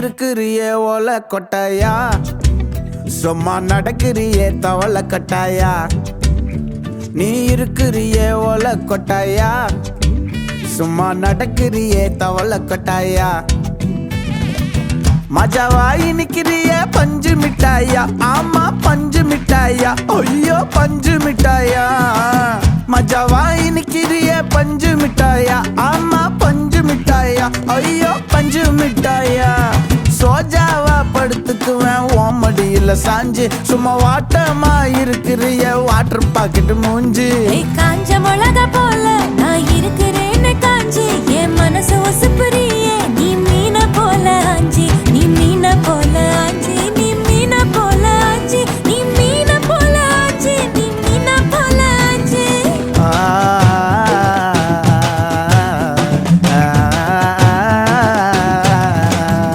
இருக்கிறியே ஓலை கொட்டாயா, சும்மா நடக்கிறியே தவளை கட்டாயா. நீ இருக்கிறியே ஓலை கொட்டாயா, சும்மா நடக்கிறியே தவளை கட்டாயா. மஜாவாய் நிக்கிறிய பஞ்சு மிட்டாயா, ஆமா பஞ்சு மிட்டாயா, ஐயோ பஞ்சு மிட்டாயா. மஜாவாய் நிக்கிறிய பஞ்சு மிட்டாயா, ஆமா பஞ்சு மிட்டாயா, ஐயோ பஞ்சு மிட்டாயா. சோஜாவா படுத்துக்குவேன் ஓமடியில சாஞ்சு, சும்மா வாட்டமா இருக்கிறிய வாட்டர் பாக்கெட் மூஞ்சி. காஞ்ச மிளகா போல நான் இருக்கிறேன்னு காஞ்சி என் மனசு